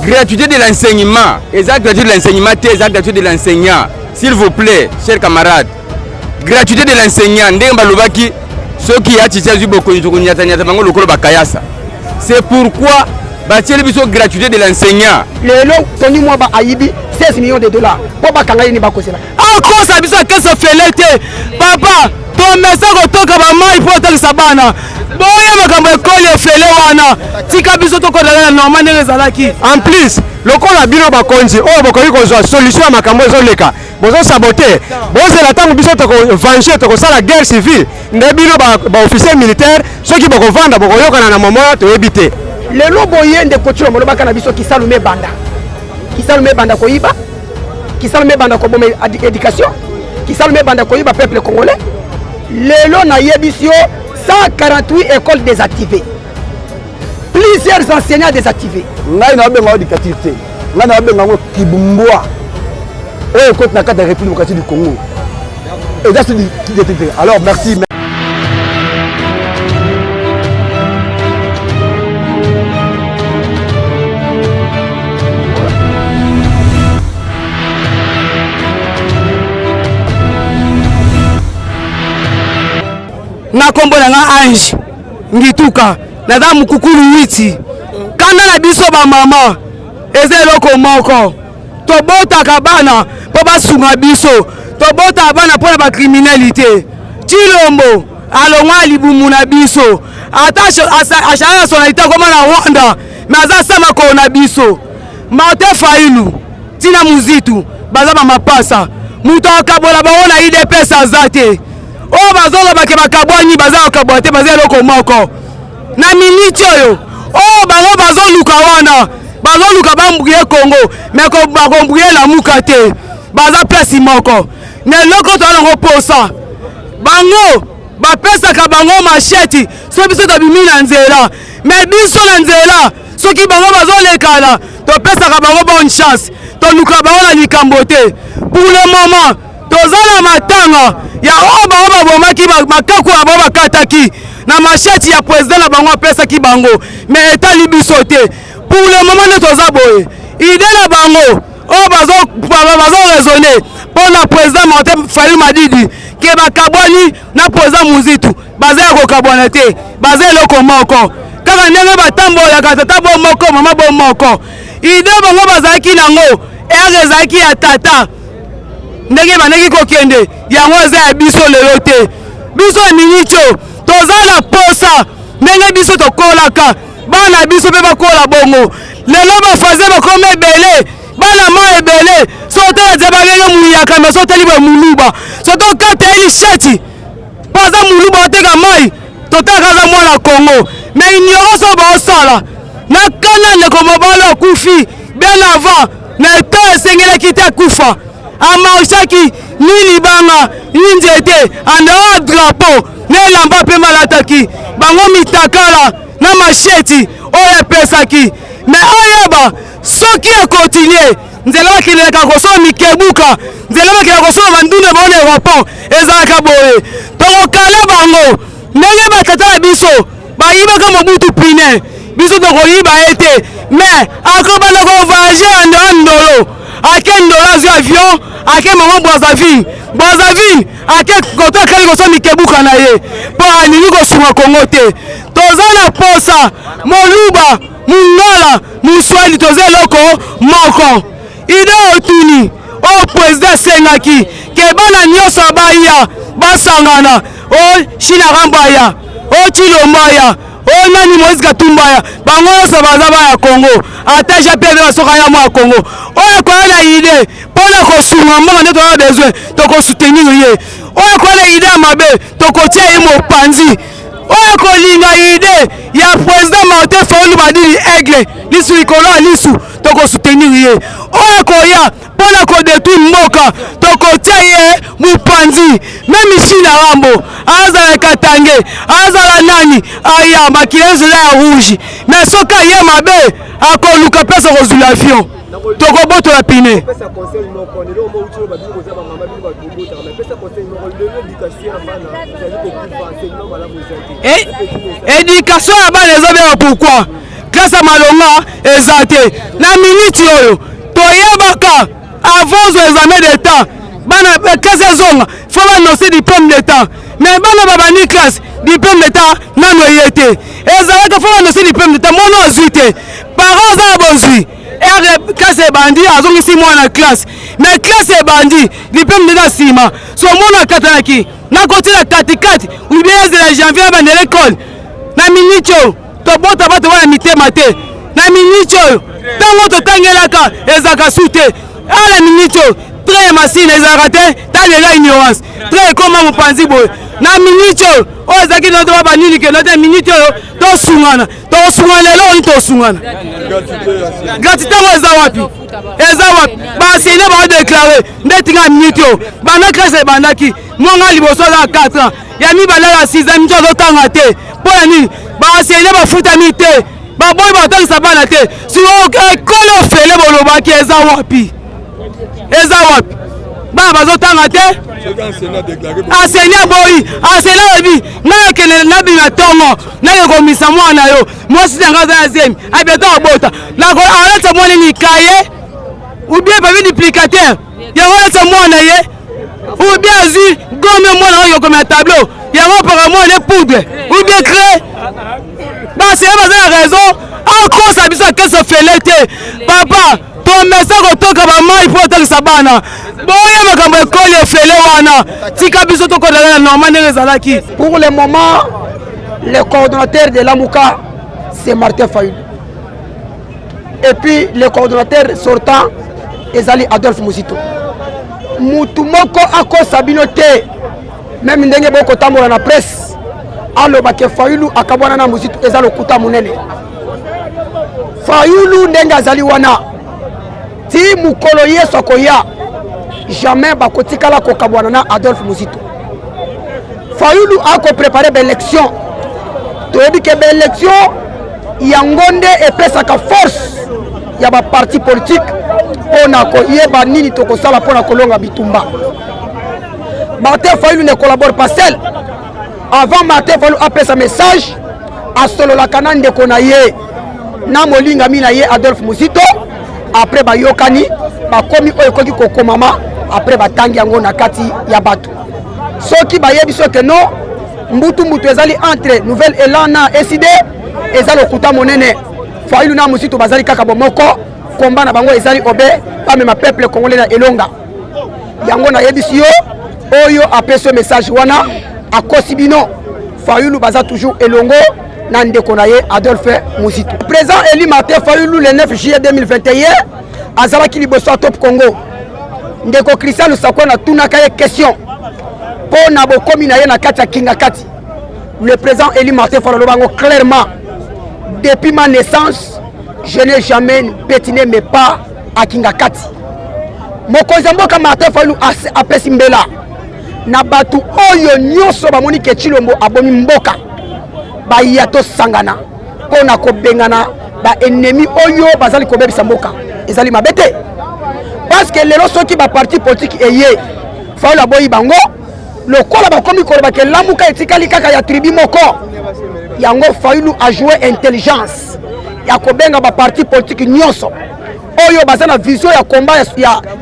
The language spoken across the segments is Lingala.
gratuité de l'enseignement. Exact, gratuité de l'enseignement, exact, gratuité de l'enseignant. S'il vous plaît, chers camarades. Gratuité de l'enseignant. Ceux qui c'est pourquoi gratuité de l'enseignant. Tony Mwaba Aïbi, 16 millions de dollars. Pourquoi Kangaï n'est pas causé là? Encore ça, qu'est-ce que fait l'été? Papa, ton message au temps que maman il faut être sabana. En plus, le col a bien bakonzi, oh bokoli kozwa solution à makambo ezoleka. Bozo saboter. Bozo la tango biso to venger to sala guerre civile. Ndebino ba officier militaire, ceux qui boko vanda boko yokana na moment to éviter. Le lobo yende kochiro moloba kana biso ki salume banda. Ki salume banda ko iba. Ki salume banda ko bomé éducation. Qui salume banda ko iba peuple congolais. Le lo na yebisio 148 écoles désactivées. Plusieurs enseignants désactivés. Ngai na benga éducativité. Ngai na benga ngo kibumbwa. Et côté na cadre République démocratique du Congo. Et ça c'est qui. Alors merci. Na kombo na Ange ngituka na da mukukulu witi kana na biso ba mama ezeloko moko to bota kabana po basunga biso to bota bana po na ba criminalité Chilombo alongwa libumu na biso atasho ashara sonalita koma na Rwanda maza sama ko na biso Martin Fayulu tina muzitu baza ba mapasa muto akabola baona ide pesa zate o bazolo bake bakabwani baza okabwate baza loko moko na miniti oyo o bango bazoluka wana bazoluka bambuye Congo meko bakombuye la mukate baza place moko ne loko to longo posa bango bapesa ka bango macheti so biso to bimina nzela me biso na nzela soki bango bazolekala to pesa ka bango bonne chance to luka bango na likambote pour le moment tozala matanga ya oba bomaki makaku ya boba kataki na macheti ya président na bango pesa ki bango mais etali biso te pour le moment ne toza boye idée na bango o bazo raisonner pour na président Martin Fayulu Madidi ke bakabwani na président Muzitu baza ko kabwana te baza eloko moko kaka ndenge batambola katata bo moko mama bo moko idée bango bazaki nango ezaki ya tata ndenge baneki kokende yango eza ya biso lelo te biso minitio tozala posa ndenge biso tokolaka bana biso mpe bakola bongo lelo bafaze bakoma ebele bana ma ebele sotala te balenge muyaka me sotali ba muluba sotokata eli sheti paza muluba oteka mai totalaka aza mwana Congo me ignorance baosala na kana ndeko mobali akufi bien avant na eto esengelaki te akufa amaoshaki ni libanga ni nzete andao drapeau ne lamba pe malataki bango mitakala na macheti oyo epesaki me oyeba soki akontinue nzela bakilelaka kosola mikebuka nzela bakilelaka kosola bandune baona aéroport ezalaka boye tokokala bango ndenge batata na biso bayibaka Mobutu pine biso tokoyiba ete me akobana kovoyage andao ndolo ake ndolo azwi avion ake mama Brazzaville ake koto akali koso mikebuka na ye po alingi kosunga Congo te toza na posa moluba mungola muswali toza eloko moko ide otuni o président sengaki ke bana nyonso baya basangana o China Rambaya o Chilomaya o nani Moïse Katumbaya bango nyonso baza baya Congo ata jape basoka ya mwa Congo oyo koya na ide mpona kosunga mbongo nde toza besoin tokosoutenir ye oyo koya na ide ya mabe tokotia ye mopanzi oyo kolinga ide ya président Martin Fayulu Madidi aigle lisu likolo ya lisu tokosoutenir ye oyo koya mpona kodetruire mboka tokotia ye mopanzi meme China Rambo azala Katange azala nani aya makila ezela ya rouge mais soki aye mabe akoluka pesa kozula avion tokobotola pine éducation ya bana ezobela pourquoi classe ya malonga eza te na miniti oyo toyebaka avant examen d'état bana classe ezonga faut annoncer diplôme d'état mais bana babani classe diplôme d'état nano ye te ezalaka faut annoncer diplôme d'état mono azwi te parents aza bozwi classe ebandi azongisi mwana classe mais classe ebandi diplôme d'état nsima so mono akatanaki nakotina katikati ubien ezela janvier abandela école na miniti oyo tobota bato wana mitema te na miniti oyo ntango totangelaka ezalaka su te ala miniti oyo très masine ezalaka te talela ignorance très ekoma mopanzi boye na miniti oyo oyo ezalaki noto babanini ke note miniti oyo tosungana tosungana lelo oni tosungana gratuité ngo eza wapi baenseigne baodeklare nde tinga miniti oyo banda classe ebandaki mwanga liboso aza 4 ans ya mibale ya 6 ans miniti azotanga te mpo ya nini baenseigne bafutami te baboyi batangisa bana te ekole ofele bolobaki eza wapi bana bazotanga te enseignant boyi enseignant oyebi ngai akende nabima ntongo nakekomisa mwana yo mwasi nanga aza na zemi abieto abota aleta mwana nini kaye ubie papi duplicateur yango aleta mwana ye ubie azwi gome mwana oyo komela tableau yango paka mwana poudre ubie cre baenseignant baza na raison akosa biso akese ofele te papa tomesa kotoka bamai mpo otangisa bana boye makambo ekoli efele wana tika biso tokodala na normal ndenge ezalaki. Pour le moment, le coordonnateur de l'Amouka, c'est Martin Fayulu. Et puis le coordonnateur sortant, ezali Adolphe Muzito. Mutu moko akosa bino te, même ndenge boko tambola na presse, alobake Fayulu akabwana na Muzito ezali okuta munene. Fayulu ndenge azali wana ti mukolo yesu akoya jamais bakotikala kokabwana na Adolphe Muzito. Fayulu ako préparé l'élection. Toyebi ke l'élection yango nde epesaka force ya ba parti politique pona ko yeba nini tokosala pona kolonga bitumba. Martin Fayulu ne collabore pas seul. Avant Martin Fayulu apesa message a solo la kanane de konaye na molinga mina ye Adolphe Muzito. Après ba yokani ba komi oyo koki kokomama après ba tangi yango na kati ya bato soki ba yebi soke no mbutu ezali entre nouvelle élan na SID ezali okuta monene Fayulu na Muzito bazali kaka bomoko komba na bango ezali obe pa même peuple congolais na elonga yango na yebi siyo oyo apeso message wana akosi bino Fayulu baza toujours elongo na ndeko na ye Adolphe Muzito. Président Eli Martin Fayulu le 9 juillet 2021 azalaki liboso ya Top Congo. Ndeko Christian Lusako na tunaka ye question po na bokomi na ye na kati ya kinga kati. Le président Eli Martin Fayulu bango clairement depuis ma naissance je n'ai jamais pétiné mes pas à kinga kati. Mokonzi mboka Martin Fayulu apesi mbela na batu oyo nyonso bamoni ke Chilombo abomi mboka baya to sangana pona ko bengana ba ennemi oyo bazali ko bebisa mboka ezali mabete parce que lelo soki ba parti politique eye Fayulu boyi bango lokola bakomi ko ba ke lamuka etikali kaka ya tribu moko yango Fayulu a joué intelligence ya ko benga ba parti politique nyonso oyo bazana vision ya combat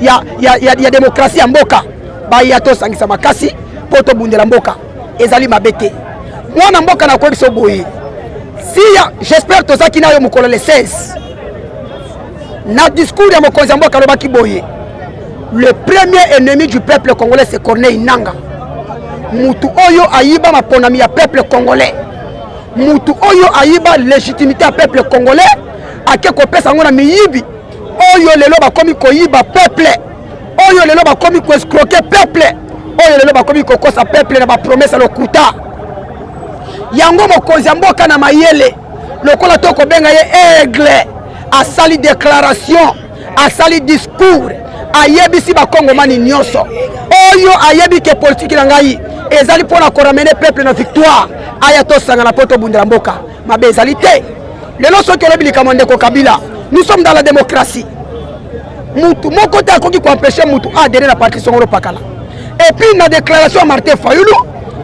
ya démocratie ya mboka baya to sangisa makasi poto bundela mboka ezali mabete. Mwana mboka na kwa biso boyi si j'espère tozaki na yo mukolo le 16 na discours ya mokonzi mboka lobaki boyi le premier ennemi du peuple congolais c'est Corneille Nangaa. Mutu oyo ayiba maponami ya peuple congolais, mutu oyo ayiba légitimité ya peuple congolais akeko pesa ngona miyibi oyo lelo bakomi koyiba peuple, oyo lelo bakomi ko escroquer peuple, oyo lelo bakomi kokosa peuple na ba promesse lokuta yango mokonzi mboka na mayele lokola toko benga ye aigle asali déclaration asali discours ayebisi ba kongomani nyonso oyo ayebi ke politique na ngai ezali pona ko ramener peuple na victoire aya to sanga na poto bundela mboka mabe ezali te lelo soki olobili Ndeko Kabila nous sommes dans la démocratie mutu moko te akoki ko empêcher mutu adhérer na parti songolo pakala et puis na déclaration Martin Fayulu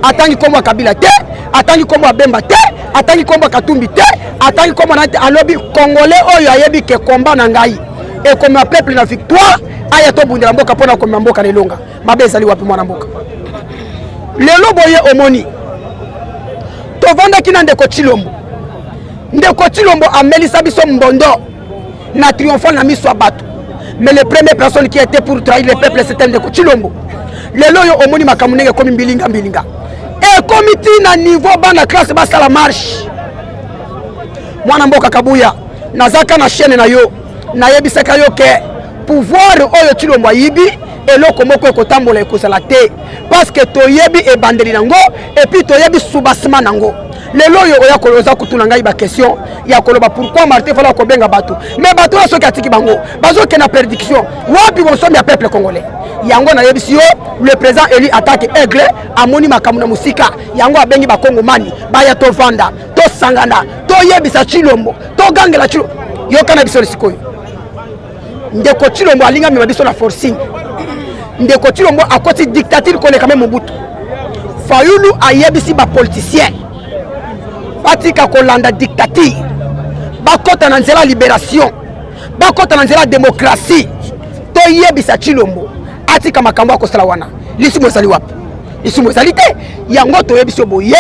atangi kombo Kabila te, atangi kombo Bemba te, atangi kombo Katumbi te, atangi kombo nate alobi Congolais oyo ayebi ke komba na ngai et comme peuple na victoire aya to bundela mboka pona comme mboka na elonga mabe ezali wapi mwana mboka lelo boye omoni to vanda kina ndeko Chilombo amelisa biso mbondo na triomphal na miso bato mais les premières personnes qui étaient pour trahir le peuple c'était ndeko Chilombo lelo yo omoni makamunenge komi mbilinga et comité na niveau bana classe basa la marche mwana mboka Kabuya nazaka na chaîne na yo na yebisaka yo ke pouvoir oyo Chilombo yibi eloko moko ekotambola ekosala te parce que toyebi ebandeli nango et puis toyebi soubassement nango lelo yo oya koloza kutuna ngai ba question ya koloba pourquoi Martin fala ko benga bato mais bato so katiki bango bazo ke na prédiction wapi bonsomi ya peuple congolais yango na yebisi yo le président Eli attaque aigle amoni makamu na musika yango abengi ba Kongomani baya to vanda to sangana to yebisa Chilombo to gangela Chilombo yo kana biso sikoyo ndeko Chilombo alinga mi biso na forcing ndeko Chilombo akoti dictature ko le quand même Mobutu Fayulu ayebisi ba politicien batika kolanda dictature bakota na nzela libération bakota na nzela démocratie to yebisa Chilombo atika makambo akosala wana lisimo ezali wapi lisimo ezali te yango to yebisi boye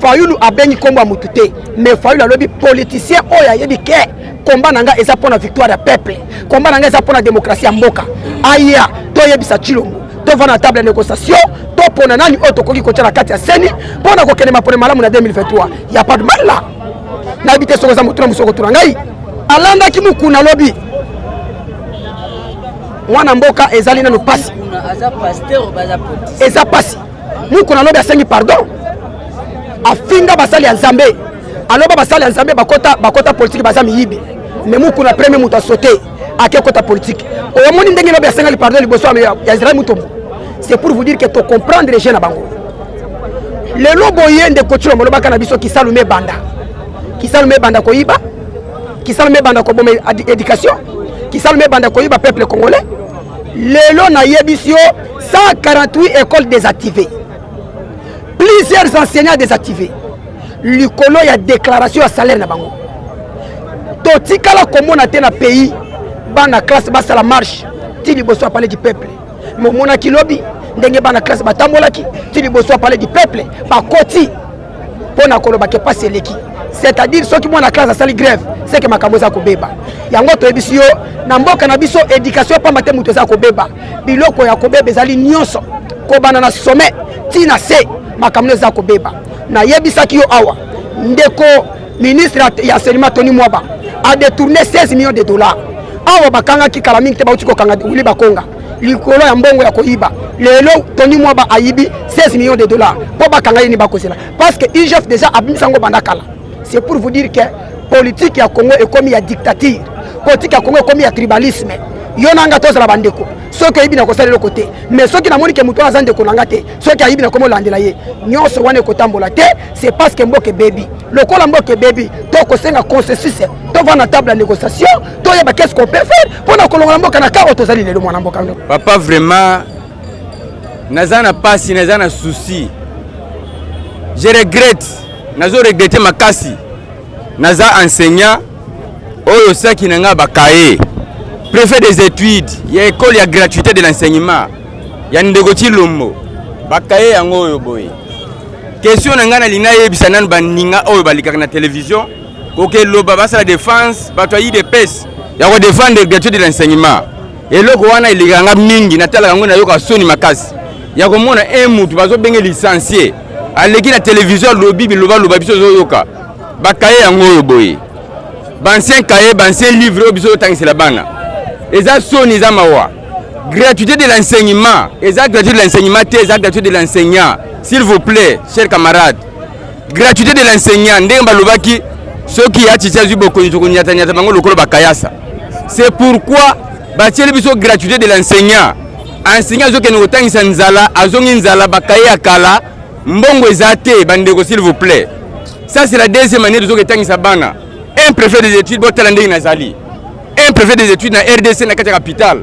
Fayulu abengi kombo ya mutu te mais Fayulu alobi politicien oyo ayebi ke komba nanga eza pona victoire ya peuple komba nanga eza pona démocratie ya mboka aya to yebisa Chilombo to vana table de négociation to pona nani oto koki kotia na kati ya seni pona ko kenema pona malamu na 2023 ya pas de mal là na bité soko za mutuna musoko tuna ngai alanda ki mukuna lobi mwana mboka ezali nanu pasi aza pasteur baza politique eza pasi mukuna lobi asengi pardon afinga basali ya Nzambe aloba basali ya Nzambe bakota politique baza miyibi mais mukuna premier muta sauter ake kota politique oyamoni ndenge lobi asenga li pardon liboso ya Israël mutombo c'est pour vous dire que to comprendre les jeunes bango le lobo yende ko Chilombo lobaka na biso kisalume banda ko iba kisalume banda ko boma éducation kisalume banda ko iba peuple congolais lelo na yebisio 148 écoles désactivées plusieurs enseignants désactivés likolo ya déclaration ya salaire na bango to tikala komona te na pays bana classe basa la marche ti liboso parler du peuple momona kilobi ndenge bana classe batambolaki ti liboso parler du peuple bakoti pona koloba ke passe leki c'est-à-dire ceux qui mona classe asali grève c'est que makambo za kobeba yango to ebisi yo na mboka na biso éducation pamba te muto za kobeba biloko ya kobeba ezali nyonso kobana na sommet ti na se makambo za kobeba na yebisaki yo awa ndeko ministre ya enseignement Tony Mwaba a détourné 16 millions de dollars awa bakanga ki kala mingi te bauti ko kanga uli bakonga likolo ya mbongo ya koiba lelo Tony Mwaba ayibi 16 millions de dollars po bakanga yini bakozela parce que IGF déjà abimisango bandakala c'est pour vous dire que politique ya Congo est comme ya dictature politique ya Congo est comme ya tribalisme yonanga tozala bandeko soki ayibi na kosala le côté mais soki na moni ke muto azande konanga te soki ayibi na komo landela ye nyonso wane kotambola te c'est parce que mboke baby lokola mboke baby to kosenga consensus to va na table de négociation to yeba qu'est-ce qu'on peut faire pour na kolonga mboka na kao tozali lelo mwana mboka ndo papa vraiment nazana pasi nazana souci je regrette nazo regretter makasi naza enseignant oyo saki nanga bakaye préfet des études, il y a école, il y a gratuité de l'enseignement. Il y a ndeko Chilombo. Bakaye yango yo boy. Question ngana lina yebisanan baninga oyo balikaka na télévision. OK loba basa la défense, bato yi de pes. Ya ko défendre la gratuité de l'enseignement. Et loko wana ilikanga mingi na tala yango na yoka soni makasi. Ya ko mona un mutu bazo benge licencié. Aleki na télévision lobi biloba loba biso zo yoka. Bakaye yango yo boy. Bancien cahier, bancien livre biso tangisi la bana. Eza soni za mawa. Gratuité de l'enseignement. Eza gratuité de l'enseignement, eza gratuité de l'enseignant. S'il vous plaît, chers camarades. Gratuité de l'enseignant. Ndenge balobaki soki ya chicha zubo konito nyata nyata bango lokolo bakayasa. C'est pourquoi batieli biso gratuité de l'enseignant. Enseignant zo keno tangisa nzala, azongi nzala bakaye akala, mbongo ezate bandeko s'il vous plaît. Ça c'est la deuxième année de zo tangisa bana. Un préfet des études botala ndenge nazali. Un préfet des études na RDC na kati capitale.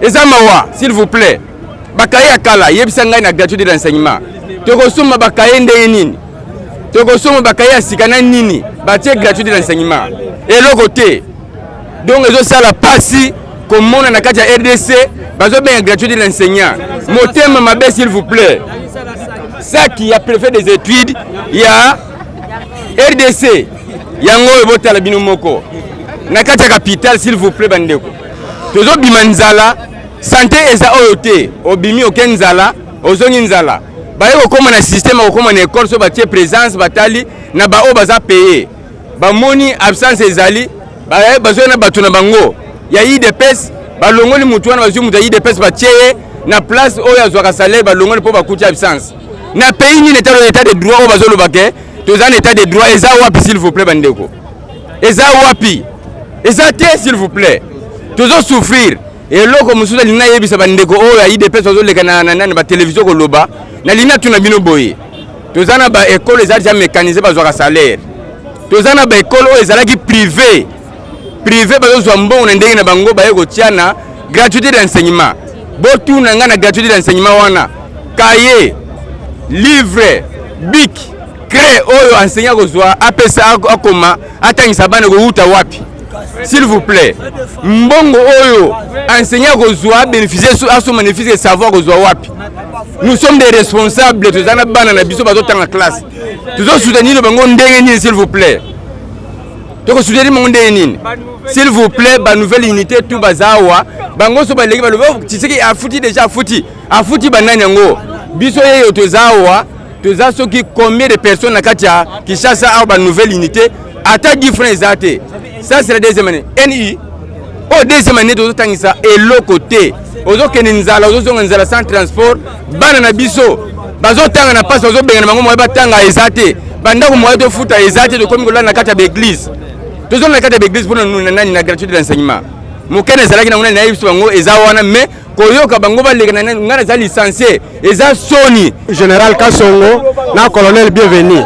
Ezamawa, s'il vous plaît. Bakaye akala, yebisa ngai na gratuité de l'enseignement. tokosomba bakaye ndenge nini, tokosomba bakaye asikana nini, batie gratuité d'enseignement eloko te. Donc ezosala pasi komona na kati ya RDC bazobenga gratuité d'enseignant motema mabe s'il vous plaît. Ça qui a préfet des études, il y a RDC yango ebotala bino moko na kati ya capitale s'il vous plaît bandeko. Tozo bima nzala santé eza oyo te obimi oke nzala ozongi nzala baye kokoma na système kokoma na école so batie présence batali na ba o baza payer bamoni absence ezali baye bazo na bato na bango ya IDPS balongoli mutu wana bazu mutu ya IDPS batie na place oyo azwaka salaire balongoli po bakuti absence na pays ni l'état de droit o bazo lobake toza na état de droit eza wapi s'il vous plaît bandeko eza wapi eza te s'il vous plaît tozo souffrir et loko musuza lina yebisa bandeko oyo ya IDPS bazo leka na ba télévision ko loba na lina tuna bino boye toza na ba école eza déjà mécanisé bazwaka salaire toza na ba école oyo ezalaki privé bazo zwa mbongo na ndenge na bango baye kotiana gratuité d'enseignement botu na nga na gratuité d'enseignement wana cahier livre bic cré oyo enseignant kozwa apesa akoma atangisa bana ko uta wapi s'il vous plaît. Mbongo oyo enseignant kozwa bénéficier aso bénéficier savoir kozwa wapi. Nous sommes des responsables tozana bana na biso bazo tanga classe tozo soutenir bango ndenge nini s'il vous plaît. Toko soutenir bango ndenge nini s'il vous plaît. Ba nouvelle unité tout bazawa bango so baleki balobo tisiki afuti déjà afuti banani yango biso yeyo tozawa toza soki combien de personnes na kati ya Kinshasa a ba nouvelle unité ata différence ate. Ça c'est la deuxième année. NI au deuxième année tozo tangisa eloko te ozo kenenzala ozo zonga nzala sans transport bana na biso bazo tanga na passe ozo benga na bango moye batanga ezate banda ko moye to futa ezate to komi ko la na kati ya église tozo na kati ya église pour nous nani na gratuité d'enseignement mokene ezalaki na ngana na biso bango eza wana mais koyoka bango baleka na ngana za licencié eza soni général Kasongo na colonel bienvenu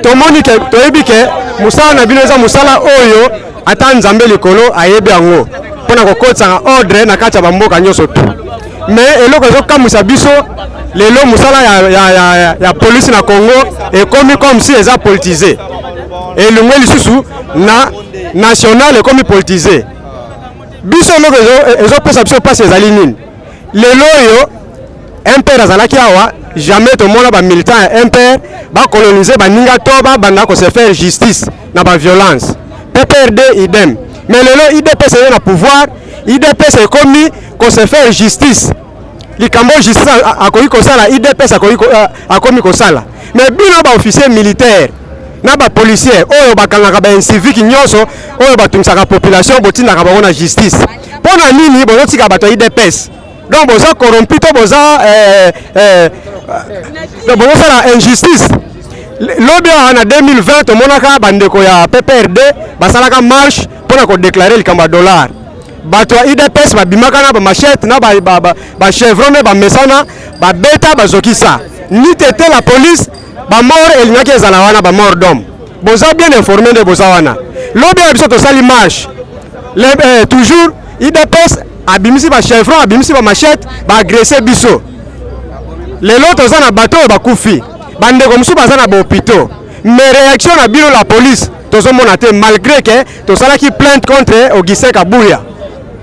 tomoni ke toyebike musala na bino eza musala oyo ata nzambe likolo ayebi yango pona kokotsa ordre na kati ya bamboka nyonso tu mais eloko ezokamwisa biso lelo musala ya police na Congo ekomi comme si eza politisé elongwe lisusu na national ekomi politisé biso eloko ezopesa biso pasi ezali nini lelo oyo impere azalaki awa jamais tomona bamilitant ya impere bakolonize baninga to babanda kose faire justice na baviolence PPRD idem mais lelo IDPS eza na pouvoir IDPS ekomi kose faire justice likambo justice akoki kosala IDPS akomi kosala mais bino baofficier militaire na bapolicier oyo bakangaka baincivique nyonso oyo batungisaka population botindaka bango na justice mpona nini bozotika bato ya IDPS donc boza corrompu to boza bozosala injustice lobi awa na 2020 tomonaka bandeko ya PPRD basalaka marche mpona kodeklare likambo ya dollar bato ya IDPS babimaka na bamachete na bachevron me bamesana babeta bazokisa ni tete la police bamort elingaki ezala wana bamort d'homme boza bien informé nde boza wana lobi ya biso tosali marche toujours IDPS abimisi bachevron abimisi bamachete baagrese biso lelo toza na bato oyo bakufi bandeko mosusu baza na bahôpitaux mais réaction na bino la police tozomona te malgré ke tosalaki plainte contre Augustin Kabuya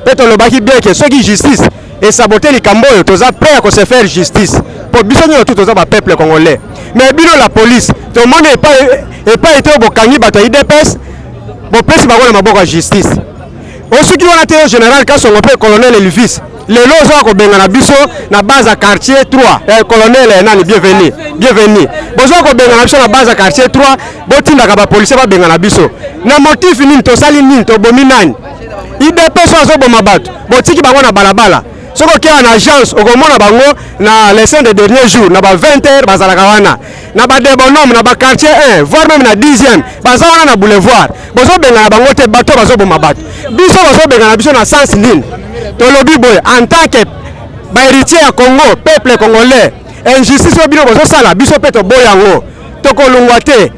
mpe tolobaki bien ke soki justice esabote likambo oyo toza prêt ya kose faire justice po biso nyonso tu toza bapeuple congolais mais bino la police tomoni epai te bokangi bato ya IDPS bopesi bango na maboko ya justice osoki wana te général Kasongo mpe colonel Elvis lelo ozoka kobenga na biso na base ya quartier 3 colonel nani bienvenu bozoka kobenga na biso na base ya quartier 3 botindaka bapolisier babenga na biso na motif nini tosali nini tobomi nani IDPS azoboma bato botiki bango na balabala soki okeya na agence okomona bango na les 5 de dernier jour na ba 20h bazalaka wana na ba debonome na ba quartier 1 voire même na 10e baza wana na boulevard bozobenga na bango te bato bazoboma bato biso bazobenga na biso na sens nini tolobi boye en tant que baheritier ya Congo peuple congolais injustice oyo bino bozosala biso mpe toboya yango tokolungwa te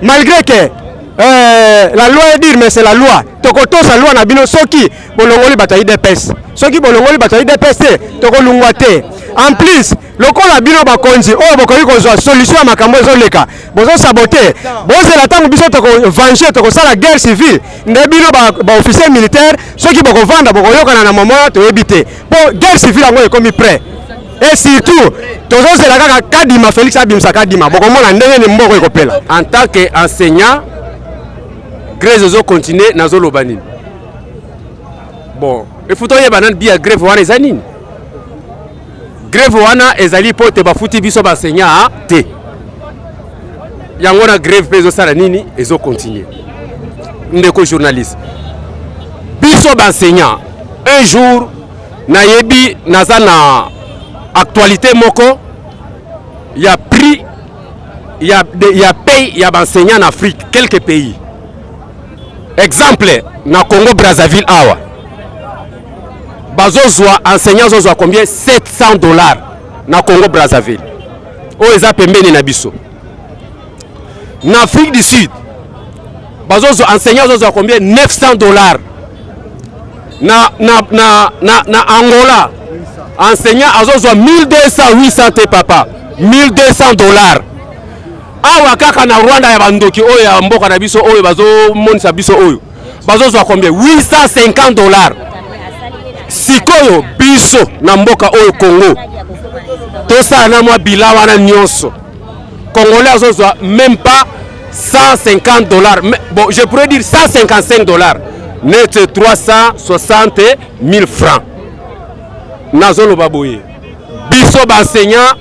malgré que la loi est dire mais c'est la loi tokoto sa loi na bino soki bolongoli bataille de pes soki bolongoli bataille de pes tokolungwa te en plus lokola bino bakonzi oyo bokoki kozwa solution ya makambo ezoleka bozo sabote bozela ntango biso tokovange tokosala guerre civile nde bino baofficier militaire soki bokovanda bokoyokana na momo toyebi te mpo guerre civile yango ekomi prêt et surtout tozozela kaka kadima Félix abimisa kadima bokomona ndenge ni mboko ekopela en tant que enseignant grève zo continuer nazo lobanini bon il faut toyeba nan bia grève wana ezanini grève wana ezali po te bafuti biso enseignant te yango na grève pezo sala nini ezo continuer ndeko journaliste biso enseignant un jour na yebi naza na actualité moko ya prix ya paye ya enseignant en Afrique quelques pays exemple na Congo Brazzaville awa bazozwa enseignant zozwa combien $700 na Congo Brazzaville o eza pembeni na biso na Afrique du Sud bazozwa enseignant zozwa combien $900 na Angola enseignant azozwa 1200 te papa $1200 awa kaka na Rwanda ya bandoki oyo ya mboka na biso oyo bazomonisa biso oyo bazozwa combien $850 sikoyo biso na mboka oyo Congo tosala na mwa bila wana nyonso Congolais azozwa même pas $150 bon je pourrais dire $155 net 360 000 francs nazoloba boye biso enseignant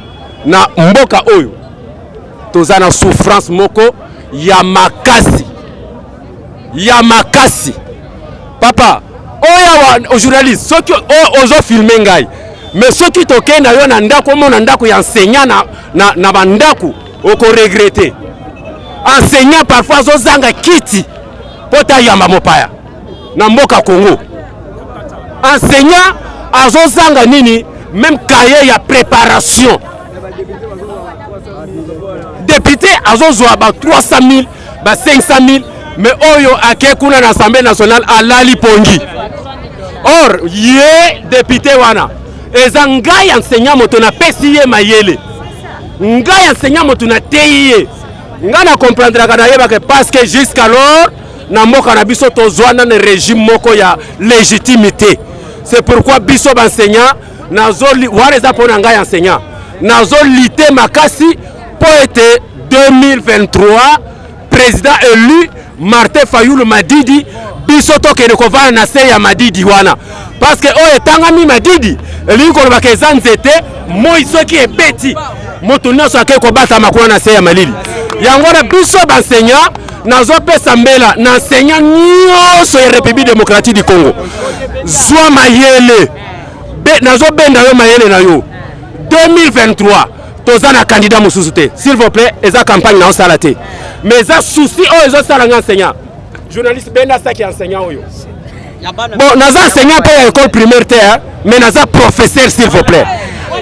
na mboka oyo toza na souffrance moko ya makasi papa oya journaliste soki ozo filmer ngai mais soki tokenda yo na ndako mona ndako ya enseignant na bandako oko regretter enseignant parfois zozanga kiti pota yamba mopaya na mboka Congo enseignant azozanga nini même cahier ya préparation député azozwa ba 300 000 ba 500 000 mais oyo ake kuna na Assemblée nationale alali pongi or ye député wana eza ngai enseignant moto na pesi ye mayele ngai enseignant moto na teye nga na comprendre kana yeba que parce que jusqu'alors na mboka na biso tozwana na régime moko ya légitimité c'est pourquoi biso enseignant nazoli wana eza pona ngai enseignant nazolite makasi po ete 2023 président élu Martin Fayulu Madidi biso tokende kovana na se ya Madidi wana parce que oyo etangami Madidi elingi koloba ke eza nzete moi soki ebeti moto nyonso ake kobata makuna na se ya Malili yango na biso enseignant nazopesa mbela na enseignant nyonso ya République démocratique du Congo zwa mayele nazobenda yo mayele na yo 2023 toza na candidat mosusu te s'il vous plaît eza campagne na osala te mais eza souci oyo ezosala nga enseignant journaliste benda saki enseignant oyo bon naza enseignant pe ya école primaire te mais naza professeur s'il vous plaît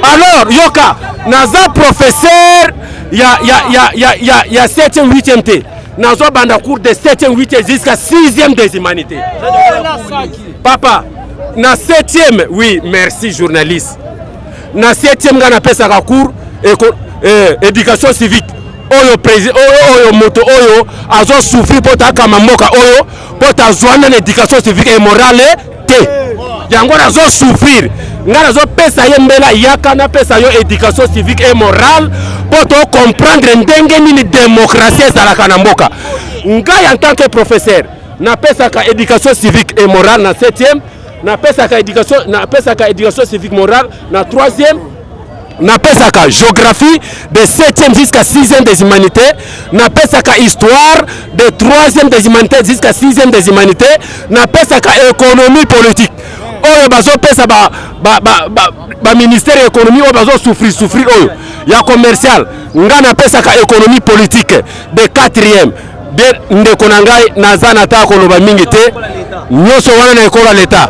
alors yoka naza professeur ya 7e 8e te nazo banda cours de 7e 8e jusqu'à 6e des humanités papa na 7e oui merci journaliste na 7e nga na pesaka cours éducation civique oyo président oyo moto oyo azo souffrir pota kama mboka oyo pota zwana na éducation civique et morale te yango nazo souffrir nga nazo pesa ye mbela yaka na pesa yo éducation civique et morale poto comprendre ndenge nini démocratie ezalaka na mboka ngai en tant que professeur na pesa ka éducation civique et morale na 7e na pesa ka éducation civique morale na 3e na pesaka géographie de 7e jusqu'à 6e des humanités na pesaka histoire de 3e des humanités jusqu'à 6e des humanités na pesaka économie politique oyo bazo pesa ba ministère économie oyo bazo souffrir oyo ya commercial nga na pesaka économie politique de 4e de ndeko na ngai naza na ta koloba mingi te nyonso wana na ekola l'état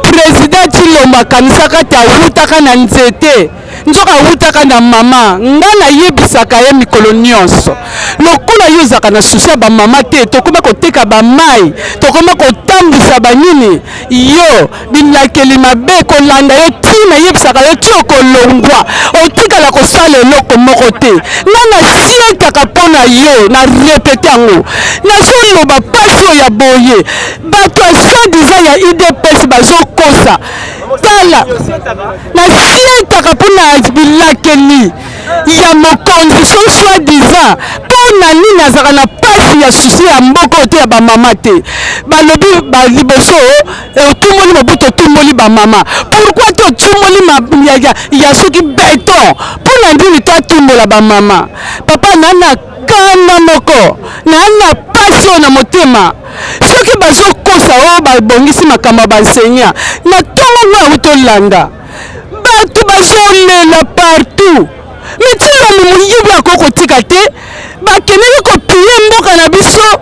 président Tshilombo kanisaka ta wutaka na nzete nzoka awutaka na mama nga nayebisaka ye mikolo nyonso lokola yo ozalaka na susi ya bamama te tokoma koteka bamai tokoma kotambwisa banini yo bilakeli mabe kolanda yo ntina yebisaka yo ti okolongwa otikala kosala eloko moko te nga nasietaka mpo na yo na repete yango nazoloba pasi oyo ya boye bato ya soi-disant ya idps bazokosa tala nasietaka mpo na bilakeli ya mokonzi so soi-disant mpo na nini azalaka na pasi ya susi ya mboka te ya bamama te balobi baliboso otumoli mobutu otumoli bamama pourkui te otumoli ya soki beton mpo na ndini to atumbola bamama papa nana kanda moko nana pasi oyo na motema soki bazokosa oyo babongisi makambo ya bansenya na ntongo ngo awutolanda bato bazolela partout mitilo moyibi akokotika te bakendeki kopie mboka na biso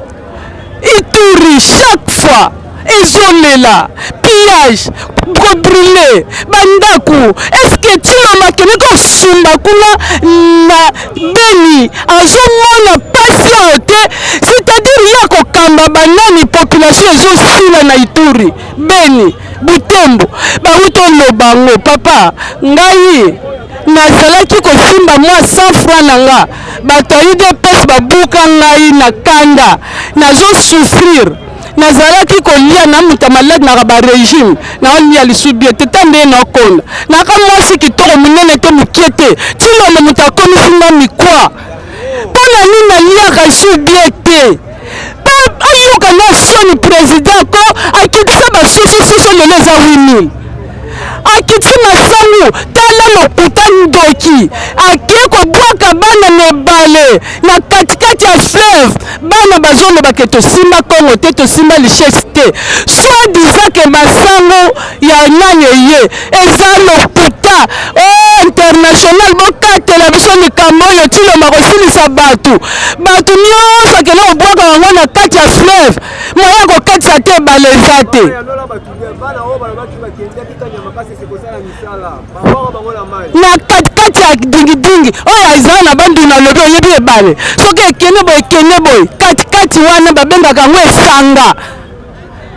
Ituri chaque fois ezolela pillage kobrûle bandaku eske Tshilombo akendeki kosumba kuna na Beni azomona pasi oyo te c'est-à-dire ya kokamba banani population ezosila na Ituri Beni Butembo bawuti oloba ngo papa ngai nazalaki kosimba mwa 100 francs na nga bato ya UDPS babuka ngai na kanda nazosouffrir nazalaki kolia na muta malade na baregime naolia lisubie teta nde nakonda naka mwasi kitoko munene te mokie te Tshilombo moto akomisinga mikwa mpo na nini naliaka subie te ayoka na soni président ko akitisa basusususu lelo eza 8000 akiti masangu tala lokuta ndoki ake kobwaka bana mebale na katikati ya fleuve bana bazolobake tosimba kongo te tosimba lichesse te soi-disant ke masangu ya nani ye eza lokuta international bokatela biso likambo oyo Tshilombo akosilisa bato nyonso akende kobwaka bango na kati ya fleuve moya kokatisa te ebale eza te na katikati ya dingidingi oyo ezala na banduna lobi oyebi ebale soki ekende boye katikati wana babengaka yango esanga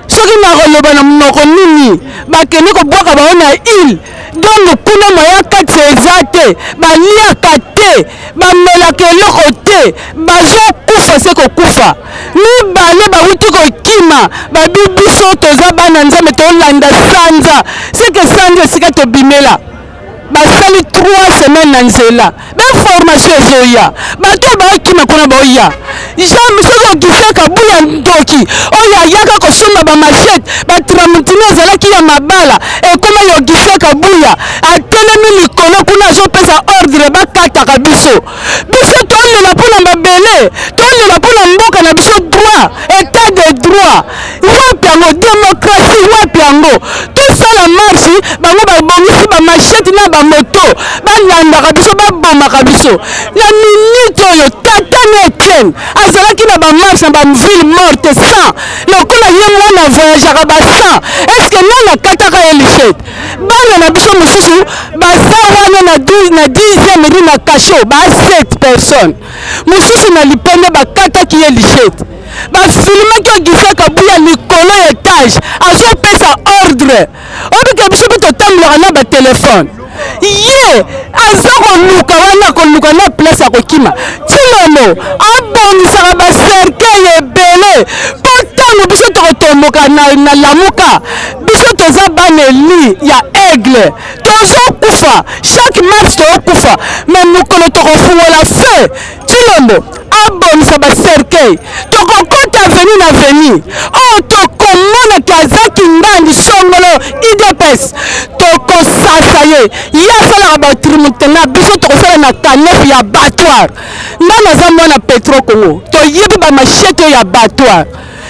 soki nakoloba na monoko nini bakende kobwaka bango na ile donc kuna moya kati eza te baliaka te bamelaka eloko te bazokufa se kokufa mibale bawuti kokima babi biso toza bana nzambe tolanda sanza seke sanza esika tobimela basali 3 semaines na nzela bainformation ezoya bato baokima kuna baoya jambe soki okisaka buya ndoki oyo ayaka kosomba bamachete batramutini ezalaki ya mabala ekoma yogisaka buya atelemi likolo kuna azopesa ordre bakataka biso tolela mpona mabele tolela mpona mboka na biso droit état de droit wapi yango démocratie wapi yango tosala marche bango babongisi bamachete na bamoto balandaka biso babomaka biso na minute oyo tata na Etienne azalaki na bamarshe na baville morte 100 lokola ye mwana voyageaka ba 100 eske nani akataka ye lichette bana na biso mosusu baza wana na 10e ri na kasho ba 7 personnes mosusu na lipende bakataki ye lichette bafilmaki ogisaka buya likolo etage azopesa ordre obike biso mpe totambolaka na batelefone ye aza koluka wana koluka na place ya kokima Tshilombo abonisaka bacercueil ebele mpo ntango biso tokotomboka na lamuka biso toza bana eli ya aigle tozokufa chaque match tokokufa me mokolo tokofungola fe Tshilombo abonisa bacercueil tokokota aveni na veni oyo tokomonaki azaki ndandi songolo UDPS tokosasa ye asalaka batrimutena biso tokosala na kanefi ya battoir ndani aza mwana Petro Congo toyebi bamashete oyo ya battoir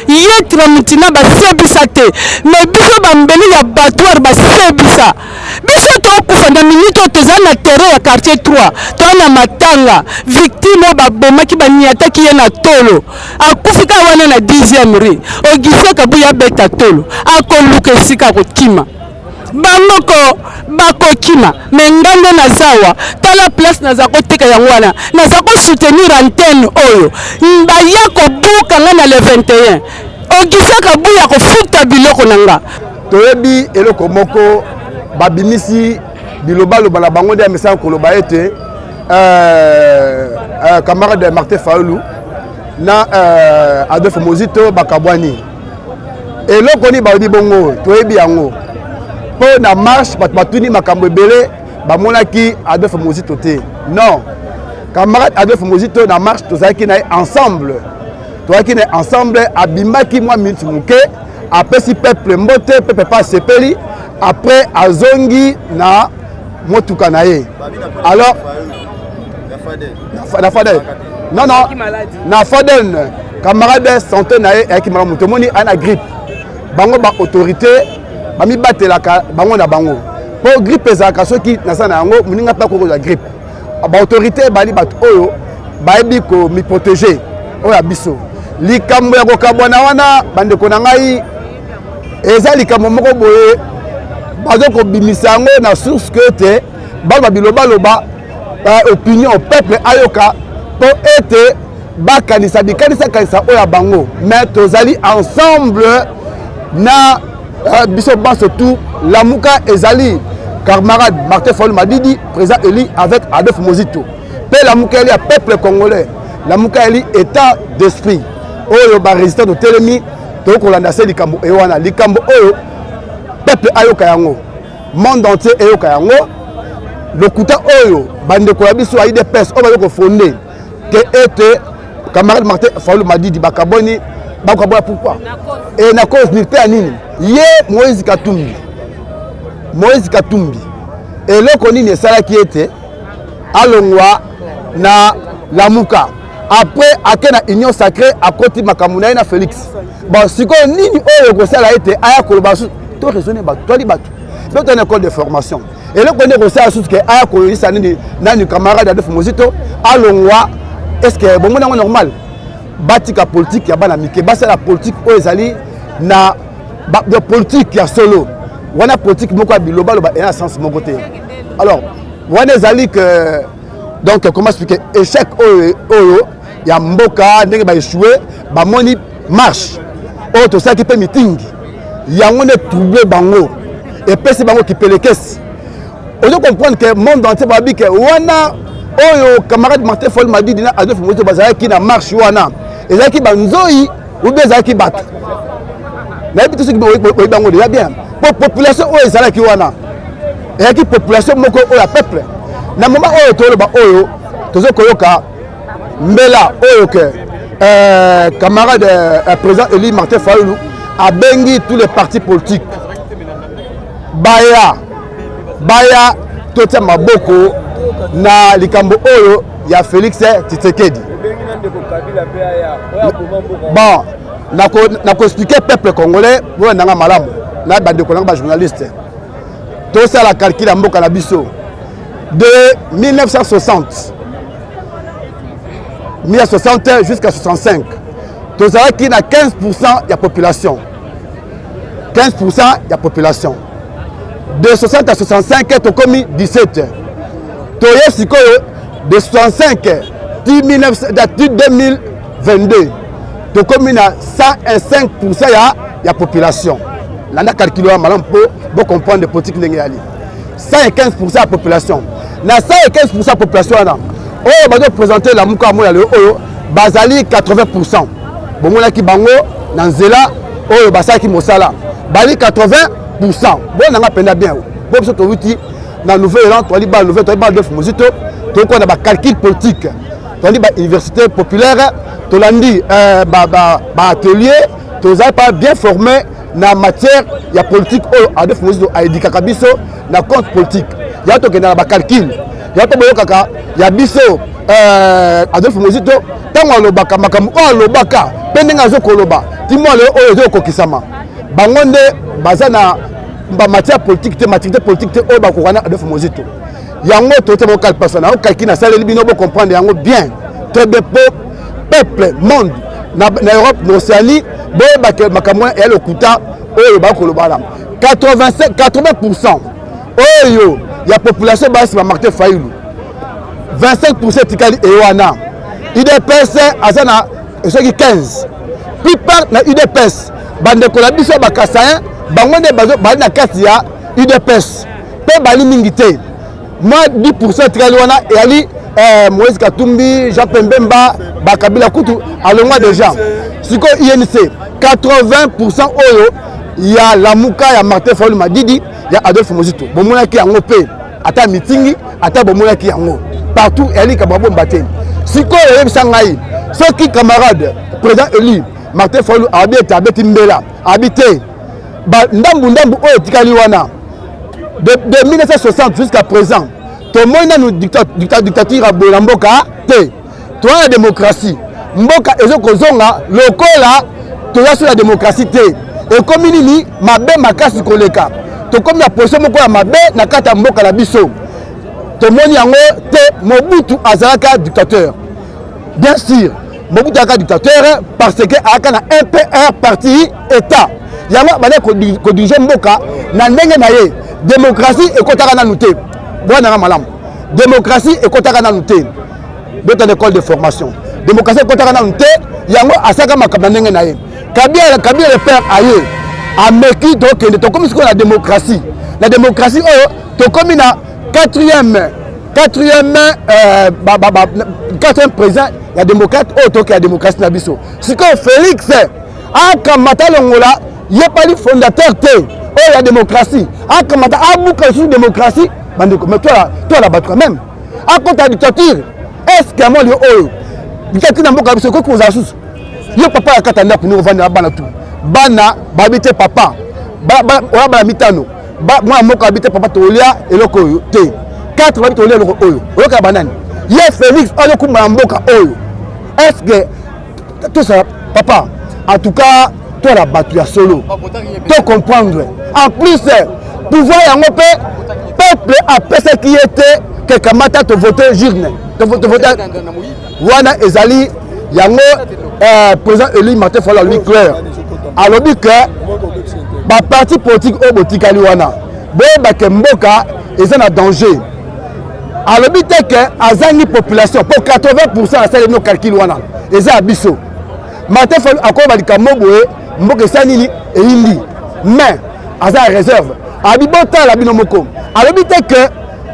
ye tramutina basebisa te me biso bambeli ya battoir basebisa biso tokufa na minute oyo tozali na terrain ya quartier 3 toa na matanga victime oyo babomaki baniataki ye na tolo akufika wana na 10e ri ogisaka buya abeta tolo akoluka esika kokima bangoko bakokima me ngande nazawa tala place naza koteka yango wana naza ko soutenir antenne oyo baya kobuka nga na le 21 ogisaka buya kofuta biloko nanga toyebi eloko moko babimisi bilobaloba na bango nde ya message koloba ete camarade Martin Fayulu na Adolphe Mozito bakabwani eloko ni baobi bongo toyebi yango po na marche bato batuni makambo ebele bamonaki Adolphe Mozito te non camarade Adolphe Mozito na marche tozalaki na ensemble abimaki mwa minute moke apesi peuple mbote peuple pa sepeli après azongi na motuka na ye alors na Fadel non na Fadel camarade santé na ye ayaki malamu tomoni ana grippe bango ba autorité bami batelaka bango na bango po grippe ezalaka soki naza na yango moninga mpe akokozwa grippe ba autorité bali bato oyo bayebi komi protéger oyo ya biso likambo ya kokabwana wana bandeko na ngai eza likambo moko boye bazo kobimisa yango na source que te baloba bilobaloba opinion peuple ayoka po ete bakanisa bikanisa oyo ya bango mais tozali ensemble na biso banso tout lamuka ezali camarade Martin Fayulu Madidi président élu avec Adolphe Mozito pe lamuka eli ya peuple congolais lamuka eli état d'esprit oyo ba résistant de telemi to kolanda se likambo e wana likambo oyo peuple ayoka yango monde entier ayoka yango lokuta oyo bandeko ya biso aide pes oyo bayoko fondé que ete camarade Martin Fayulu Madidi bakaboni bakabona pourquoi et na cause ni pe nini ye Moïse Katumbi eloko nini esalaki ete alongwa na lamuka après akena union sacrée akoti makambo na ye na Félix bon sikoyo nini oyo kosala ete aya koloba to raisonner bato toli bato c'est une école de formation eloko nini kosala susu ke aya koyisa nini nani camarade Adolphe Mozito alongwa est-ce que bongo nango normal batika politique ya bana mike basala politique oyo ezali na de politique ya solo wana politique moko ya bilobaloba ena sens moko te alors wana ezali que donc comment expliquer échec oyo ya mboka ndenge ba échoué ba moni marche oyo tosalaki mpe meeting yango nde trouble bango epesi bango kipelekesi ozo comprendre que monde entier babi ke wana oyo camarade Martin Fayulu Madidi na Adolphe Mozito bazalaki na marche wana ezalaki banzoi ou bien ezalaki bato nayebi to soki boyi bango déjà bien po population oyo ezalaki wana ezalaki population moko oyo ya peuple na moment oyo toloba oyo tozokoyoka mbela oyo ke camarade président élu Martin Fayulu abengi tous les partis politiques baya totia maboko na likambo oyo ya Félix Tshisekedi bon nako expliquer peuple congolais bo nanga malamu na bandeko nanga ba journaliste to ça la calcul ya mboka na biso de 1960 jusqu'à 65 tozalaki na 15% ya population 15% ya population de 60 à 65 tokomi 17 toye sikoyo de 65 ti 2022 tokomi na 105% ya population landa calculer malamu po bo comprendre politique ndenge yali 115% ya population na 115% ya population wana oyo bazo présenter la muka moya le oyo bazali 80% bomonaki bango na nzela oyo basaki mosala bali 80% bon nga penda bien bo biso tovuti na Nouvelle-Zélande to liba nouvelle to liba Adolphe Mozito to ko na ba calcul politique to liba université populaire to landi ba atelier to za pas bien formé na matière ya politique oyo Adolphe Mozito a édika biso na compte politique ya to ke na ba calcul ya to boyo kaka ya biso Adolphe Mozito tango alobaka makambo oyo alobaka pe ndenge azokoloba timo le oyo ezokokisama bango nde baza na ba matière politique te maturité politique te oyo bakokana Adolphe Mozito yango tote mo calcul personnel calcul na saleli bino bo comprendre yango bien très bien peuple monde na Europe na Océanie bo ba makambo ya lokuta oyo bakoloba 80% oyo ya population basi ba Martin Fayulu 25% tikali ewana UDPS azana esoki 15 plupart na UDPS bandeko na biso bakasayen bango nde bali na kati ya UDPS pe bali mingi te moi 10% tikali wana eyali Moïse Katumbi, Jean Pembemba, Bakabila Kutu, alongwa déjà. Siko INC, 80% oyo ya Lamuka, ya Martin Fayulu Madidi, ya Adolphe Mozito. Bomona ki yango pe, ata mitingi, ata bomona ki yango. Partout, eli kababo mbate. Siko yebisa ngai, soki camarade, président élu, Martin Fayulu abete, abeti mbela, habité. Ndambu oyo tikali wana. De 1960 jusqu'à présent, tout le monde a une dictature à Mboka, tu as la démocratie. Mboka et Zokozonga, le cola, tu as sur la démocratie. Et comme il dit, ma belle makasi koleka. Tu comme la position de ma belle, na kata Mboka la biso. Tout le monde a te Mobutu Azaraka dictateur. Bien sûr, Mobutu Azaraka dictateur parce que aka na MPR parti État. Yama bale ko diriger Mboka na ndenge na ye. Démocratie et kotaka na nuté. Démocratie et kotaka na nuté. Dans l'école de formation. Démocratie et kotaka na nuté. Yango asaka makabandenge na ye. Kabila le père aye. Ameki to comme ce qu'on la démocratie. La démocratie to comme na quatrième président la démocrate to que la démocratie na biso. Ce que Félix akamata longola yepali fondateur te. Oh la démocratie. Akamata abuka sur démocratie. Mais toi la battre quand même. À contre la dictature, est-ce que moi le haut dictature n'a pas besoin que vous avez sous. Yo papa a katana pour nous vendre bana tout. Bana babité papa. Ba mitano. Moi moko habité papa tolia et loko te. 4 babité tolia loko oyo. Oka banane. Ye Félix on ko mboka oyo. Est-ce que tout ça papa en tout cas toi la battu à solo. Tu comprendre. En plus pouvoir yango peuple après ce qui était que kamata te voter journée te voter wana ezali yango président élu Martin Fayulu lui clair alors que ba parti politique au botikali wana ba ke mboka eza na danger alors que azangi population pour 80% à celle no calcul wana eza abiso Martin Fayulu akoba likambo boye mboka sanini e indi mais aza réserve abibota la binomoko alobi te que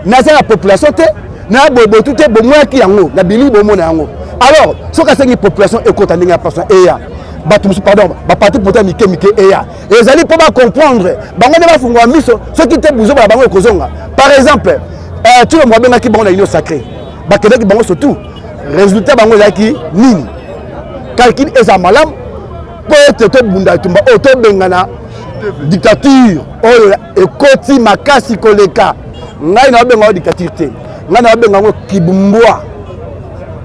naza la population te na bobo tout te bomwa ki yango na bili bomo na yango alors soka sengi population ekota ndenge ya personne eya batu pardon ba parti pour mike eya ezali pour ba comprendre bango ne ba fungwa miso soki te buzo ba bango ekozonga par exemple tu le mwabenga ki bango na union sacrée ba kende ki bango surtout résultat bango zaki nini calcul eza malam peut te bunda tumba auto bengana dictature oyo ekoti makasi koleka ngai na benga dictature te ngai na benga ngo kibumbwa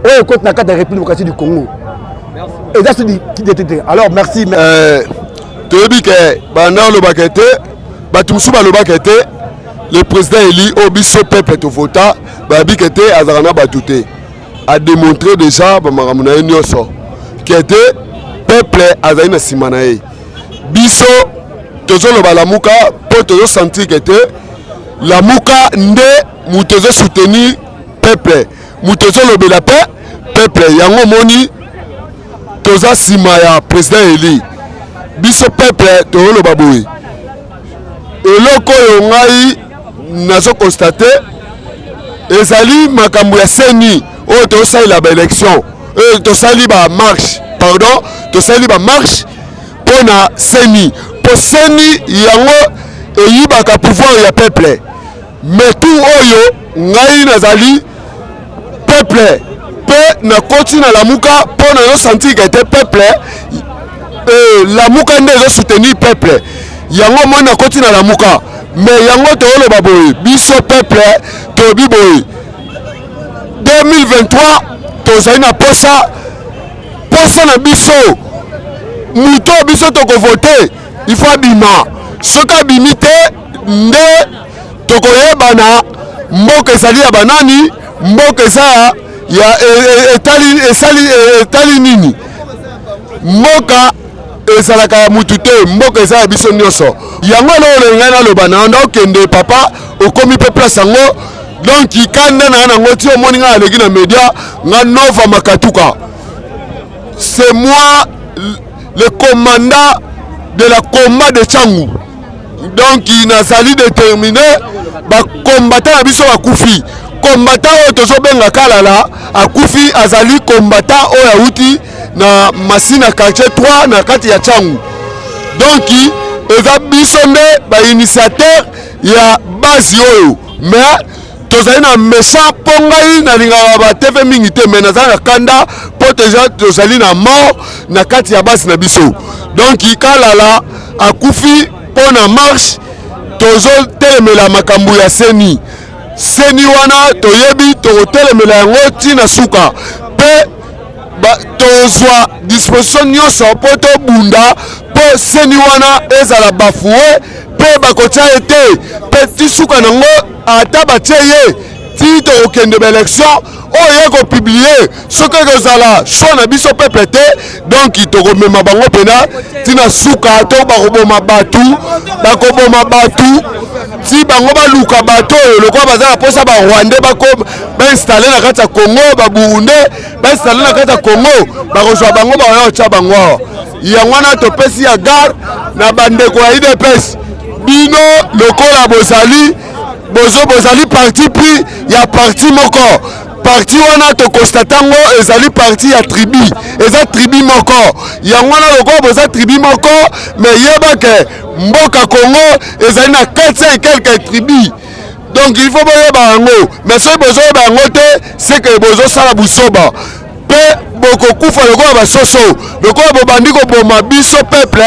oyo ekoti na kata République du Congo et ça c'est dit alors merci toyebi ke banda lo bakete batumsu ba lo bakete le président élu obiso peuple to vota ba bikete azarana batute a démontré déjà ba maramuna nyonso kete peuple azali na simanae biso tozolo ba lamuka po tozo sentir que te lamuka nde mutezo soutenir peuple mutezo lobela pe peuple yango moni toza sima ya président Eli biso peuple tozolo baboui eloko yo ngai nazo constater ezali makambo ya seni o to sala ba élection to sali ba marche pardon to sali ba marche pona seni seni yango eyibaka pouvoir ya peuple mais tout oyo ngai nazali peuple pe na koti na lamuka pona yo sentir que te peuple lamuka nde zo soutenir peuple yango mo na koti na lamuka mais yango to oloba boye biso peuple to biboye 2023 tozali na posa na biso muto biso to ko voter il faut bima soka bimite nde tokoyebana mboka ezali ya banani mboka eza ya etali nini mboka ezalaka ya mutu te mboka eza ya biso nyonso yango eloko ngai naloba na onda okende papa okomi mpe place yango donc kanda na nango ti omoni ngai aleki na média nga Nova Makatuka c'est moi le commandant de la combat de Tchangou donc nazali déterminé bakombata na biso bakufi combattant oyo tozobenga Kalala akufi azali combattant oyo auti na masina quartier 3 na kati ya Tchangou donc eza biso nde bainitiateur ya base oyo mais tozali na méchant mpo ngai nalingaka bateve mingi te mais nazali na kanda mpo tozali na mort na kati ya base na biso donc Kalala akufi mpo na marche tozotelemela makambo ya seni wana toyebi tokotelemela yango ntina suka mpe tozwa disposition nyonso mpo tobunda mpo seni wana ezala bafue mpe bakotia ete mpe ti suka nango ata batie ye ti tokokende baélection oyo ye kopiblie soki ekozala choix na biso pepe te donc tokomema bango mpena ntina suka to bakoboma batu ti bango baluka bato oyo lokola baza na mposa barwandais bainstalle na kati ya Congo baburundais bainstalle na kati ya Congo bakozwa bango bakoya kotya bango awa yango wana topesi ya gare na bandeko ya UDPS bino lokola bozali parti puis ya parti moko parti wana tokonstatango ezali parti ya tribi eza tribi moko yango wana lokola boza tribi moko mais yebake mboka Congo ezali na 400 et quelques tribus donc il faut boyeba yango mais soki bozoyeba yango te c'est que bozosala busoba mpe bokokufa lokola basoso lokola bobandi koboma biso peuple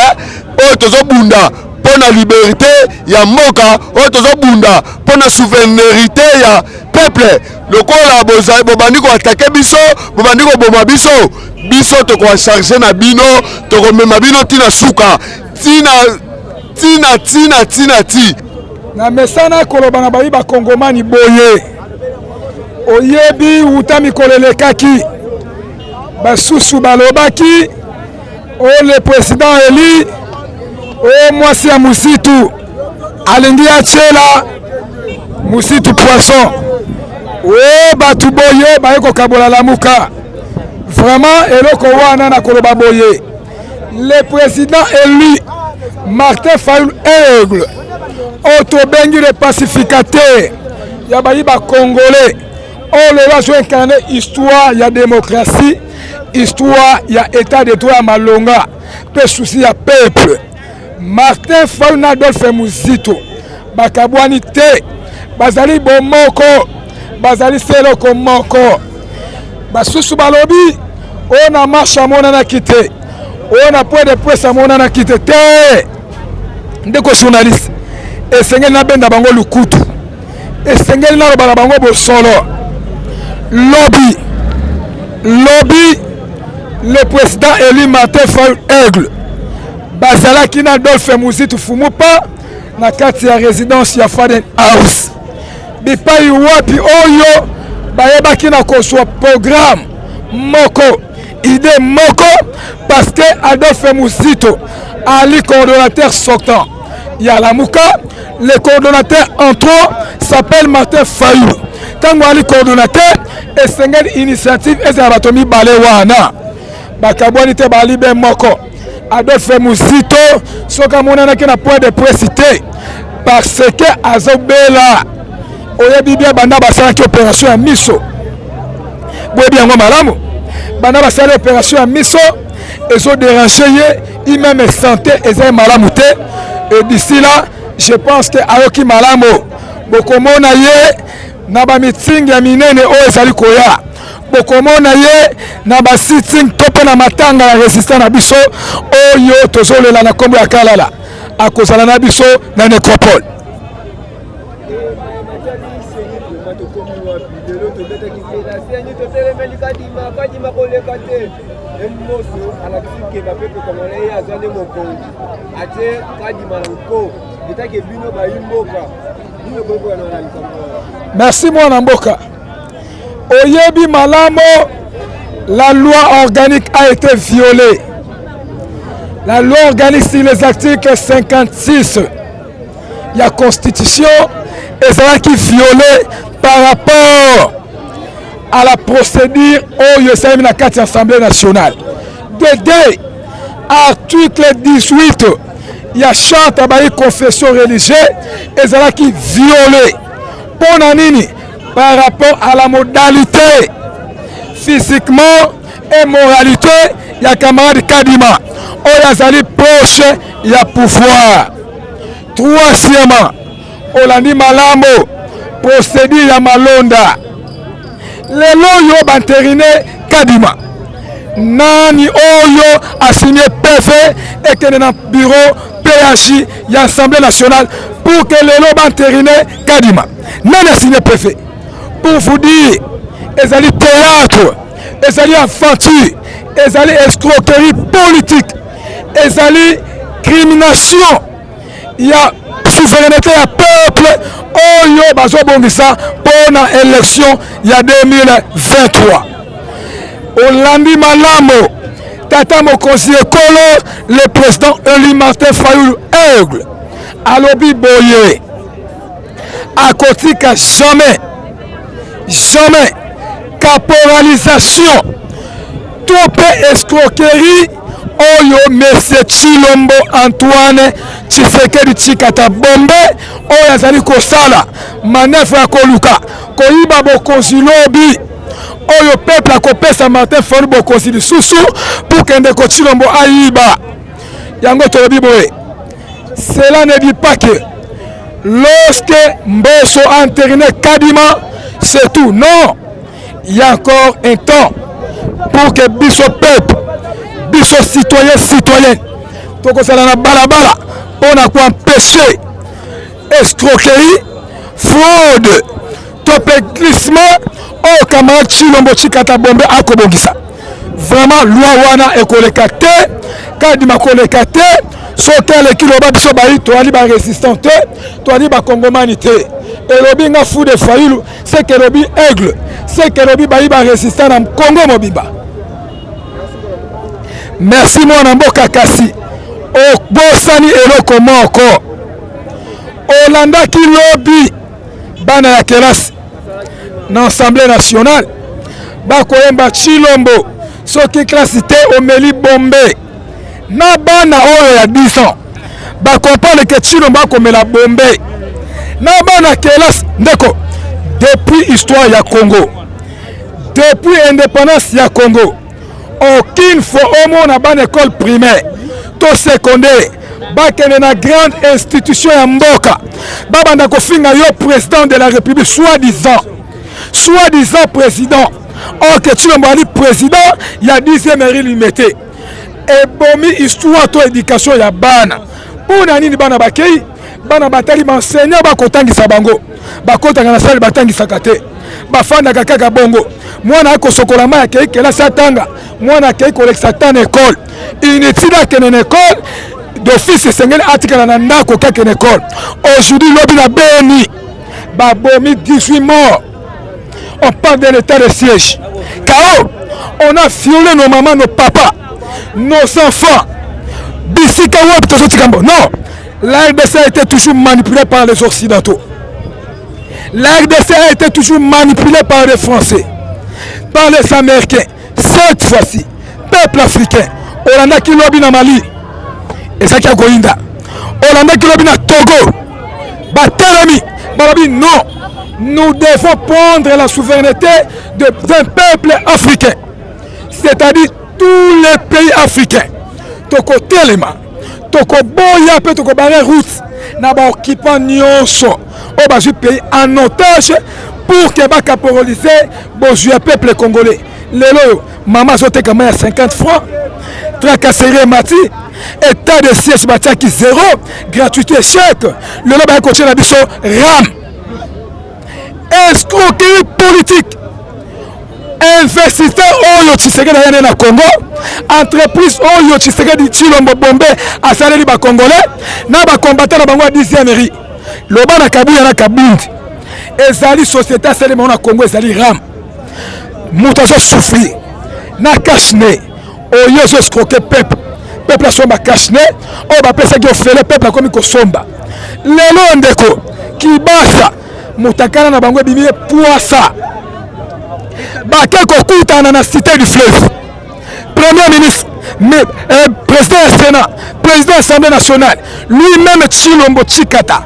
oyo tozobunda mpo na liberté ya mboka oyo tozobunda mpo na souveraineté ya peuple lokola bobandi koatake biso bobandi koboma biso tokowacharge na bino tokomema bino ntina suka tina na mesana koloba na bayi bakongomani boye oyebi uta mikolo elekaki basusu balobaki o le président eli o mwasi ya musitu alingi atiela musitu poisson o batu boye baye kokabola lamuka vraiment eloko wana na koloba boye le président élu Martin Fayulu Aigle otobengi le pacificateur ya bayi ba congolais o le va incarner histoire ya démocratie histoire ya état de droit ya malonga pe souci ya peuple Martin Fayulu na Adolphe Muzito bakabwani te bazali bomoko bazali seloko moko basusu balobi o na marche amonana kite o na point de presse amonana kite te ndeko journaliste esengeli na benda bango lukutu esengeli na loba na bango bosolo lobby le président élu Martin Fayulu Aigle bazalaki na Adolphe Muzito fumupa na kati ya résidence ya Faden House bipai wapi oyo bayebaki na kozwa programme moko idée moko parce que Adolphe Muzito ali coordonnateur sortant Yalamuka le coordonnateur entrant s'appelle Martin Fayulu tango ali coordonnateur esengeli initiative ezala bato mibale wana bakabwani te bali be moko Adolphe Muzito soka monanaki na point de presse te parce que azobela oyebi bien banda basalaki opération ya miso boyebi yango malamu banda basali opération ya miso ezodérange ye imeme santé ezali malamu te et d'ici là je pense que ayoki malamu bokomona ye na bamitingi ya minene oyo ezali koya bokomona ye na basiting to mpe na matanga ya résistant na biso oyo tozolela na nkombo ya Kalala akozala na biso na nécropole merci mwana mboka oyebi malamo la loi organique a été violée La loi organique sur les articles 56 de la Constitution et ça qui violé par rapport à la procédure au USM dans l'Assemblée nationale. Dédé, article 18, il y a charte à la confession religieuse et ça qui violé par rapport à la modalité physiquement et moralité, il y a camarade Kadima. Il y a proche, il y a pouvoir. Troisièmement, Olandi Malambo, procédure ya Malonda. Lelo yo banterine Kadima. Nani oyo a signé PV et que dans le bureau PHI, il y a Assemblée nationale pour que lelo banterine Kadima. Nani a signé PV. Pour vous dire, ils allaient théâtre, ils allaient aventure, ils allaient escroquerie politique, ils allaient crimination. Il y a souveraineté à peuple. Oyo bazo bongisa pour l'élection il y a 2023. Olandi Malamo, Tata Mokonzi Ekolo, le président Eli Martin Fayulu Aigle, Alobi Boye, à côté que jamais caporalisation, tout escroquerie. Oyo Monsieur Chilombo Antoine Tshisekedi Tshikata Bombe oyo azali kosala manœuvre ya koluka koyiba bokonzi lobi oyo peuple akopesa Martin Fayulu bokonzi lisusu pour que ndeko Chilombo ayiba yango tolobi boye. Cela ne dit pas que lorsque Mbosso a entériné Kadima c'est tout. Non, il y a encore un temps pour que biso peuple biso citoyens tokosala na balabala pour empêcher escroquerie, fraude, glissement au camarade Chilombo Tshikata Bombe akobongisa. Vraiment loi wana ekoleka te, Kadima koleka te, soki aleki loba biso bayi toali ba résistant te, toali ba kongomani te. Elobi nga fou de Fayulu, c'est que lobi aigle, c'est que lobi bayi ba résistant na Congo mobimba. Merci mon mboka kasi o bosani eloko moko Olanda ki lobby bana ya kelasi na Assemblée nationale bakoyemba Chilombo soki klasi te omeli bombe na bana oyo ya 10 ans bakomprendre que Chilombo akomela bombe na bana kelasi ndeko. Depuis histoire ya Congo, depuis indépendance ya Congo, aucune fois au monde à une école primaire, tout secondaire, bakene na grande institution ya mboka, babanda kofinga yo président de la République, soi-disant président. Or que tu l'as président, il y a 10e mairie limité. Et bomi histoire to éducation ya bana. Pour nani bana bakei, bana batali enseignant ba kotangisa bango. Ba kotanga na salle batangisa kate. Bafanda kaka bongo. Mwana ako sokola ma kei kela satanga. Mwana kei koleksa tan école. Inutile que une école d'office sengel article na ndako kaka une école. Aujourd'hui lobi na beni. Ba bomi 18 morts. On parle de l'état de siège. Car on a violé nos mamans, nos papas, nos enfants. Non, la RDC a été toujours manipulée par les Occidentaux. La RDC a été toujours manipulée par les Français, par les Américains. Cette fois-ci, peuple africain, Olanda qui lobby na Mali, et ça qui a Goïnda. Olanda qui lobby na Togo, Batelemi, Barabi, non. Nous devons prendre la souveraineté d'un peuple africain, c'est-à-dire tous les pays africains. Toko Telema, Toko Boya, Toko Barre Route, Naba occupant Nyonso, au bas du pays en otage pour que baka caporaliser le peuple congolais. Lelo, maman zote comme 50 francs, tracasserie mati, état de siège batiaki 0, gratuité chèque, le loba continue la biso RAM. Escroquerie politique. Investisseur Oyo Tshisekedi ayane na Congo, entreprise Oyo Tshisekedi Tshilombo Bombe asaleli ba Congolais na ba combattant na bango 10e mairie. Loba na Kabuya na Kabindi. Ezali société asaleli na Congo ezali RAM. Muta zo souffrir. Na cache-nez. Oyo zo escroquer peuple. peuple asomba cache-nez oyo bapesaki ofele peuple akomi kosomba lelo ndeko kibasa mutakana na bango ebimi poisa bake kokutana na cité du fleuve premier ministre président du Sénat président de l'Assemblée nationale lui-même Tshilombo Tshikata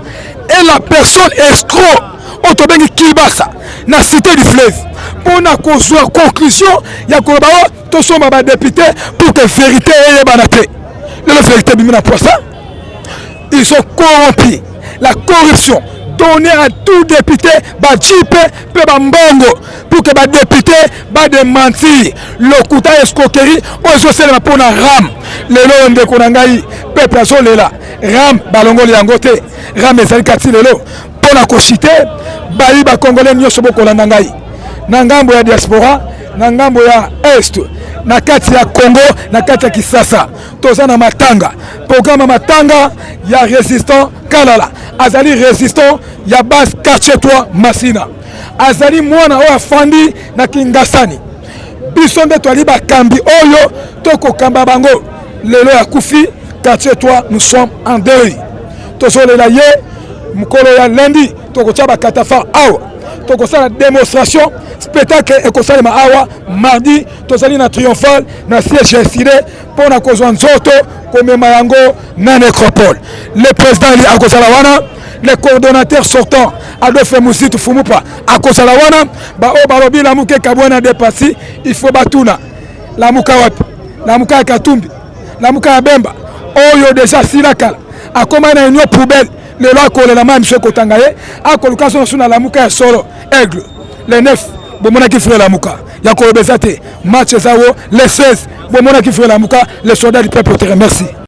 et la personne escroc otobengi kibasa na cité du fleuve pour na kozwa conclusion ya koloba tosomba ba député pour que vérité eyebana te la vérité bimina pour ça ils sont corrompus la corruption donner à tout député ba jipe pe ba mbongo pour que ba député ba démentir le kuta escroquerie ozo sela pour na ram lelo ndeko na ngai peuple azolela ram balongoli yango te ram ezali kati lelo pona koshite bayi ba congolais nyoso bokolanda ngai na ngambo ya diaspora na ngambo ya est na kati ya Congo na kati ya Kisasa toza na matanga programme matanga ya résistant Kalala azali résistant ya base quartier toi Masina azali mwana oyo afandi na Kingasani biso nde twali bakambi oyo tokokamba bango lelo ya kufi quartier toi nous sommes en deuil tozolela ye mukolo ya lundi tokotia bakatafa awa tokosala démonstration spectacle ekosalema awa mardi tozali na triomphal na siège esire mpona kozwa nzoto komema yango na nécropole le président eli akozala wana le coordonnateur sortant Adolphe Muzitu Fumupa akozala wana baoyo balobi lamuka ekabwana depasi il faut batuna lamuka wapi lamuka ya Katumbi lamuka ya Bemba oyo deja silakala akoma na union poubelle lelo akolela ma miso kotanga ye akoluka so na lamuka ya solo aigle le 9 bomona ki frère lamuka ya kolobeza te match ezawo le 16 bomona ki frère lamuka les soldats du peuple te remercie.